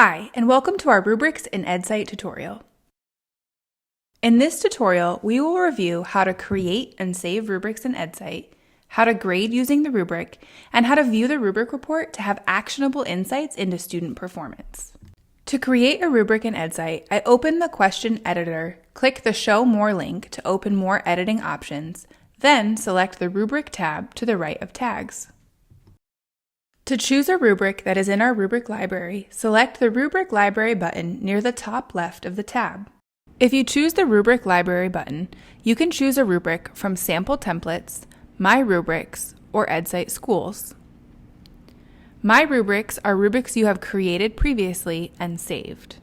Hi, and welcome to our Rubrics in Edcite tutorial. In this tutorial, we will review how to create and save rubrics in Edcite, how to grade using the rubric, and how to view the rubric report to have actionable insights into student performance. To create a rubric in Edcite, I open the question editor, click the Show More link to open more editing options, then select the Rubric tab to the right of tags. To choose a rubric that is in our rubric library, select the Rubric Library button near the top left of the tab. If you choose the Rubric Library button, you can choose a rubric from Sample Templates, My Rubrics, or Edcite Schools. My Rubrics are rubrics you have created previously and saved.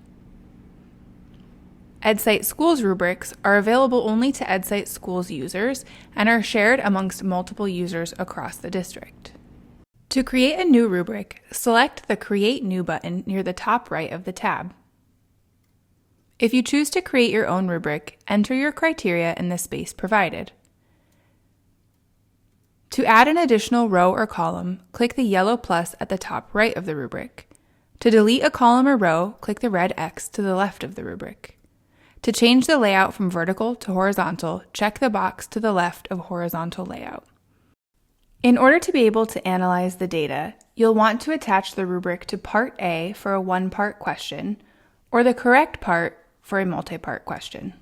Edcite Schools rubrics are available only to Edcite Schools users and are shared amongst multiple users across the district. To create a new rubric, select the Create New button near the top right of the tab. If you choose to create your own rubric, enter your criteria in the space provided. To add an additional row or column, click the yellow plus at the top right of the rubric. To delete a column or row, click the red X to the left of the rubric. To change the layout from vertical to horizontal, check the box to the left of Horizontal Layout. In order to be able to analyze the data, you'll want to attach the rubric to Part A for a one-part question, or the correct part for a multi-part question.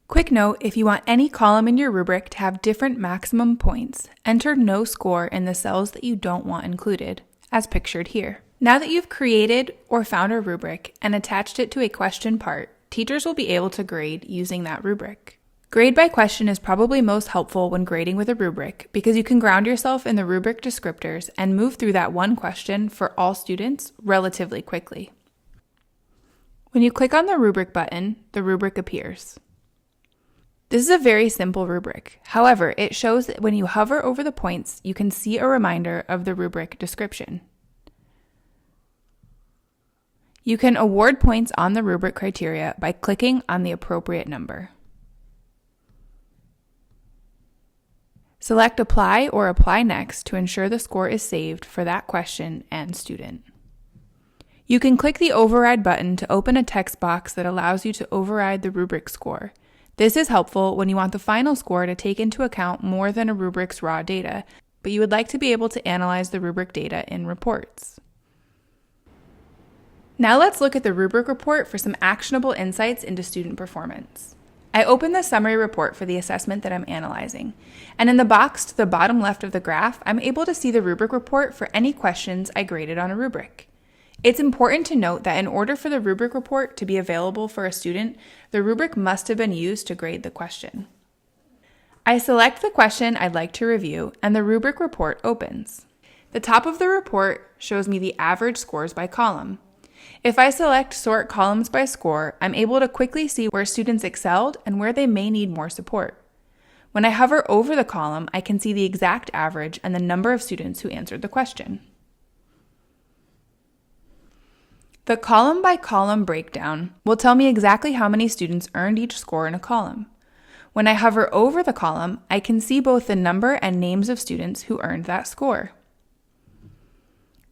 Quick note, if you want any column in your rubric to have different maximum points, enter no score in the cells that you don't want included, as pictured here. Now that you've created or found a rubric and attached it to a question part, teachers will be able to grade using that rubric. Grade by question is probably most helpful when grading with a rubric because you can ground yourself in the rubric descriptors and move through that one question for all students relatively quickly. When you click on the rubric button, the rubric appears. This is a very simple rubric. However, it shows that when you hover over the points, you can see a reminder of the rubric description. You can award points on the rubric criteria by clicking on the appropriate number. Select Apply or Apply Next to ensure the score is saved for that question and student. You can click the Override button to open a text box that allows you to override the rubric score. This is helpful when you want the final score to take into account more than a rubric's raw data, but you would like to be able to analyze the rubric data in reports. Now let's look at the rubric report for some actionable insights into student performance. I open the summary report for the assessment that I'm analyzing, and in the box to the bottom left of the graph, I'm able to see the rubric report for any questions I graded on a rubric. It's important to note that in order for the rubric report to be available for a student, the rubric must have been used to grade the question. I select the question I'd like to review, and the rubric report opens. The top of the report shows me the average scores by column. If I select Sort Columns by Score, I'm able to quickly see where students excelled and where they may need more support. When I hover over the column, I can see the exact average and the number of students who answered the question. The column-by-column breakdown will tell me exactly how many students earned each score in a column. When I hover over the column, I can see both the number and names of students who earned that score.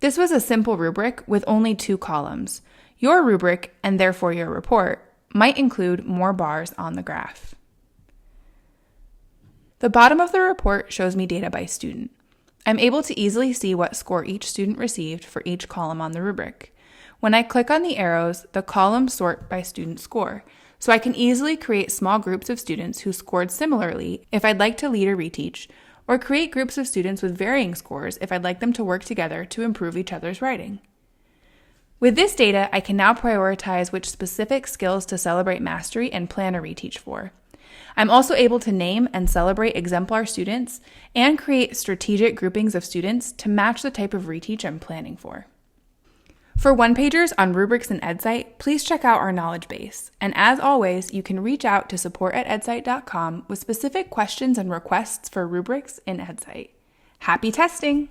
This was a simple rubric with only 2 columns. Your rubric, and therefore your report, might include more bars on the graph. The bottom of the report shows me data by student. I'm able to easily see what score each student received for each column on the rubric. When I click on the arrows, the columns sort by student score, so I can easily create small groups of students who scored similarly if I'd like to lead a reteach, or create groups of students with varying scores if I'd like them to work together to improve each other's writing. With this data, I can now prioritize which specific skills to celebrate mastery and plan a reteach for. I'm also able to name and celebrate exemplar students and create strategic groupings of students to match the type of reteach I'm planning for. For one-pagers on rubrics in Edcite, please check out our knowledge base. And as always, you can reach out to support@edcite.com with specific questions and requests for rubrics in Edcite. Happy testing!